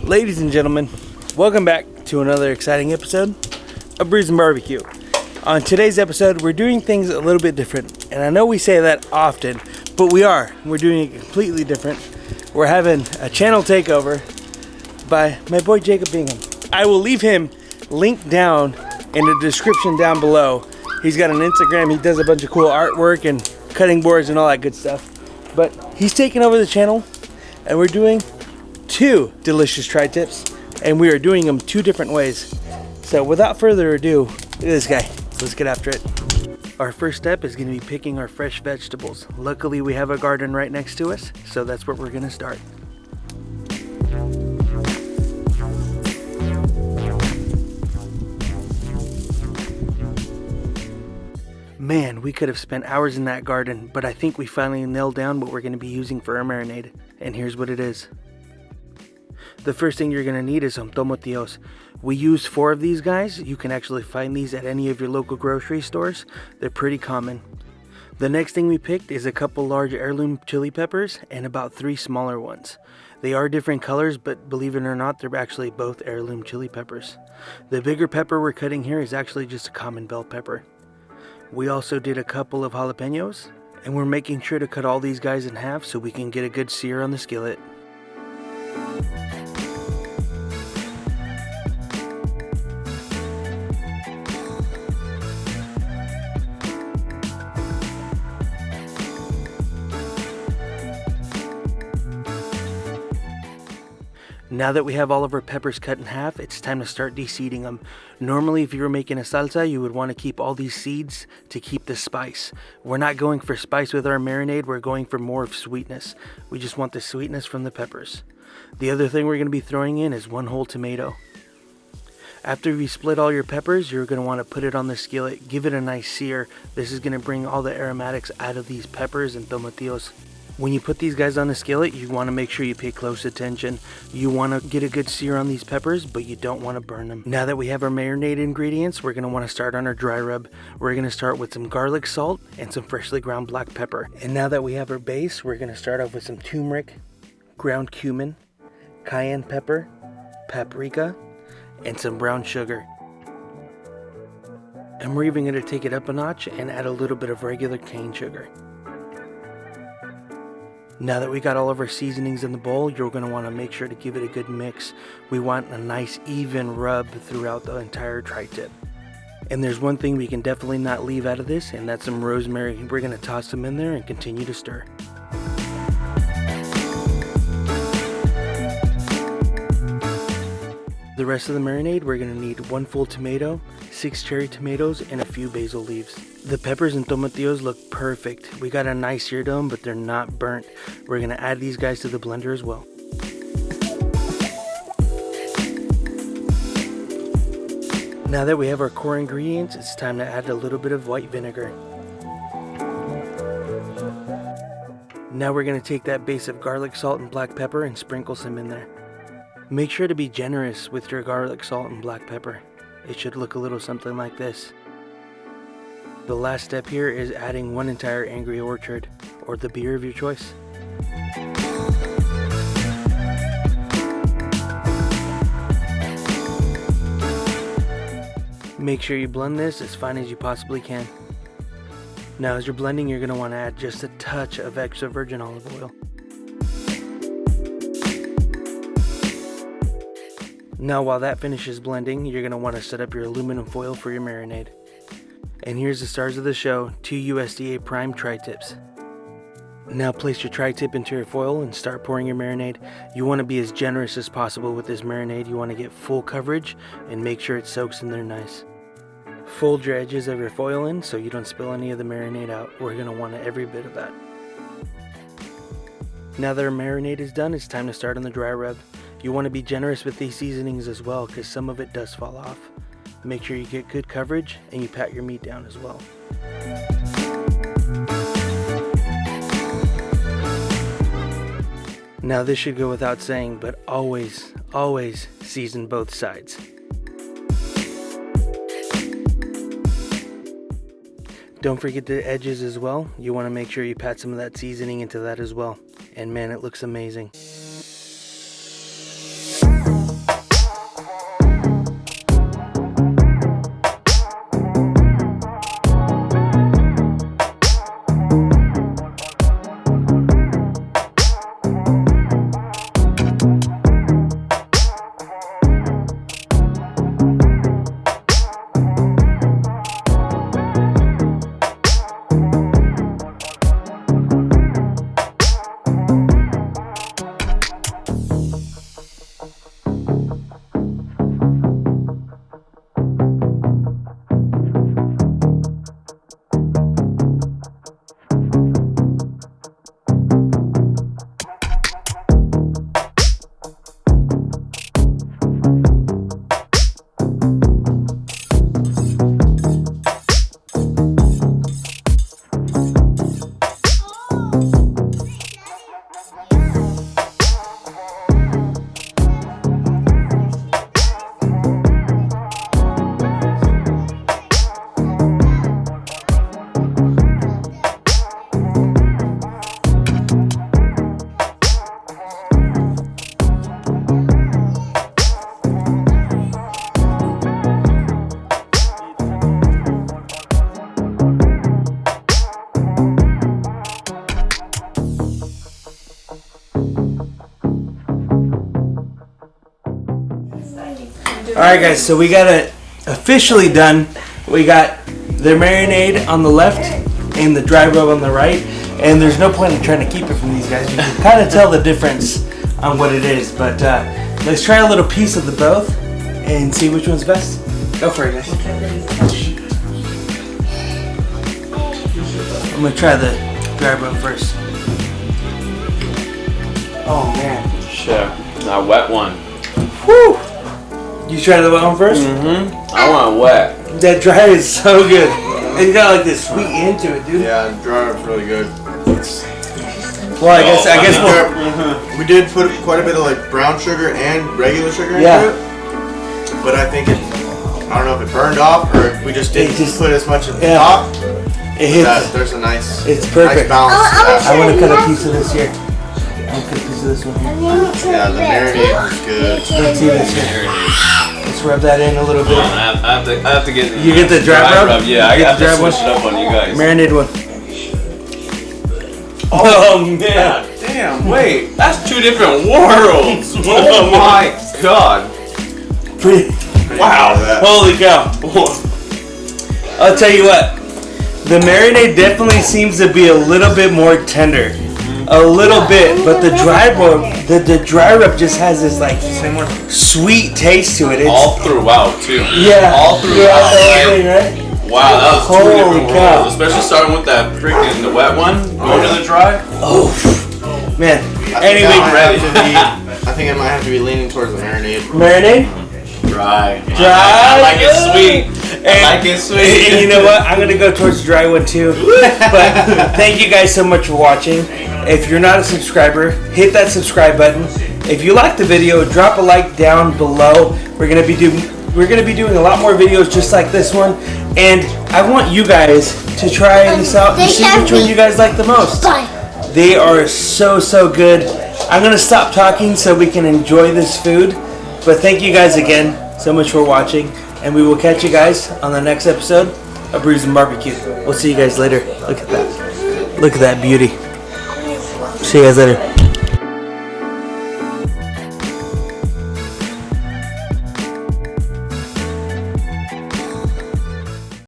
Ladies and gentlemen, welcome back to another exciting episode of Brews and Barbecue. On today's episode, we're doing things a little bit different, and I know we say that often, but we're doing it completely different. We're having a channel takeover by my boy Jachob Bingham. I will leave him linked down in the description down below. He's got an Instagram, he does a bunch of cool artwork and cutting boards and all that good stuff. But he's taking over the channel, and we're doing 2 delicious tri-tips, and we are doing them 2 different ways. So without further ado, look at this guy. Let's get after it. Our first step is going to be picking our fresh vegetables. Luckily we have a garden right next to us, so that's where we're going to start. Man, we could have spent hours in that garden, but I think we finally nailed down what we're going to be using for our marinade, and here's what it is. The first thing you're going to need is some Tomatillos. We use 4 of these guys. You can actually find these at any of your local grocery stores. They're pretty common. The next thing we picked is a couple large heirloom chili peppers and about 3 smaller ones. They are different colors, but believe it or not, they're actually both heirloom chili peppers. The bigger pepper we're cutting here is actually just a common bell pepper. We also did a couple of jalapeños, and we're making sure to cut all these guys in half so we can get a good sear on the skillet. Now that we have all of our peppers cut in half, it's time to start de-seeding them. Normally, if you were making a salsa, you would want to keep all these seeds to keep the spice. We're not going for spice with our marinade, we're going for more of sweetness. We just want the sweetness from the peppers. The other thing we're going to be throwing in is 1 whole tomato. After you split all your peppers, you're going to want to put it on the skillet, give it a nice sear. This is going to bring all the aromatics out of these peppers and tomatillos. When you put these guys on the skillet, you want to make sure you pay close attention. You want to get a good sear on these peppers, but you don't want to burn them. Now that we have our marinade ingredients, we're going to want to start on our dry rub. We're going to start with some garlic salt and some freshly ground black pepper. And now that we have our base, we're going to start off with some turmeric, ground cumin, cayenne pepper, paprika, and some brown sugar. And we're even going to take it up a notch and add a little bit of regular cane sugar. Now that we got all of our seasonings in the bowl, you're going to want to make sure to give it a good mix. We want a nice even rub throughout the entire tri-tip. And there's one thing we can definitely not leave out of this, and that's some rosemary. We're going to toss them in there and continue to stir. The rest of the marinade, we're going to need 1 full tomato, 6 cherry tomatoes, and a few basil leaves. The peppers and tomatillos look perfect. We got a nice sear to them, but they're not burnt. We're going to add these guys to the blender as well. Now that we have our core ingredients, it's time to add a little bit of white vinegar. Now we're going to take that base of garlic salt and black pepper and sprinkle some in there. Make sure to be generous with your garlic salt and black pepper. It should look a little something like this. The last step here is adding 1 entire Angry Orchard, or the beer of your choice. Make sure you blend this as fine as you possibly can. Now as you're blending, you're going to want to add just a touch of extra virgin olive oil. Now while that finishes blending, you're going to want to set up your aluminum foil for your marinade. And here's the stars of the show, 2 USDA prime tri-tips. Now place your tri-tip into your foil and start pouring your marinade. You want to be as generous as possible with this marinade. You want to get full coverage and make sure it soaks in there nice. Fold your edges of your foil in so you don't spill any of the marinade out. We're going to want every bit of that. Now that our marinade is done, it's time to start on the dry rub. You want to be generous with these seasonings as well, because some of it does fall off. Make sure you get good coverage and you pat your meat down as well. Now this should go without saying, but always season both sides. Don't forget the edges as well. You want to make sure you pat some of that seasoning into that as well. And man, it looks amazing. Alright guys, so we got it officially done. We got the marinade on the left and the dry rub on the right. And there's no point in trying to keep it from these guys. You can kind of tell the difference on what it is. But let's try a little piece of the both and see which one's best. Go for it, guys. I'm going to try the dry rub first. Oh man. Sure. Now wet one. Woo! You try the wet one first? Mm-hmm. I want wet. That dry is so good. And you got like this sweet end to it, dude. Yeah, the dry rub's really good. Well, I guess we did put quite a bit of like brown sugar and regular sugar into it. But I think I don't know if it burned off or if we just didn't put as much at the top. It hits. There's a nice, it's perfect. Nice balance. I want to cut a piece of this here. I want to cut a piece of this one here. Yeah, the marinade is good. Let's see this here. Let's rub that in a little bit. I have to get. You get the dry rub? Yeah, I got to switch it up on you guys. Marinade one. Oh man! Damn! Wait, that's two different worlds. Oh my god! Wow! Holy cow! I'll tell you what. The marinade definitely seems to be a little bit more tender. A little bit, but the dry rub just has this like sweet taste to it. It's, all throughout too. Yeah, all throughout. Right? Wow, that was two Holy different cow. worlds. Especially starting with that freaking the wet one, going to the dry. Oh man. Anyway, I think I might have to be leaning towards the marinade. Marinade? Dry. Dry. I like it sweet. I like it sweet. And you know what? I'm gonna go towards the dry one too. But thank you guys so much for watching. If you're not a subscriber, hit that subscribe button. If you like the video, drop a like down below. We're gonna be doing a lot more videos just like this one, and I want you guys to try this out and see which one you guys like the most. They are so good. I'm gonna stop talking so we can enjoy this food. But thank you guys again so much for watching, and we will catch you guys on the next episode of Brews and Barbecue. We'll see you guys later. Look at that. Look at that beauty. See you guys later.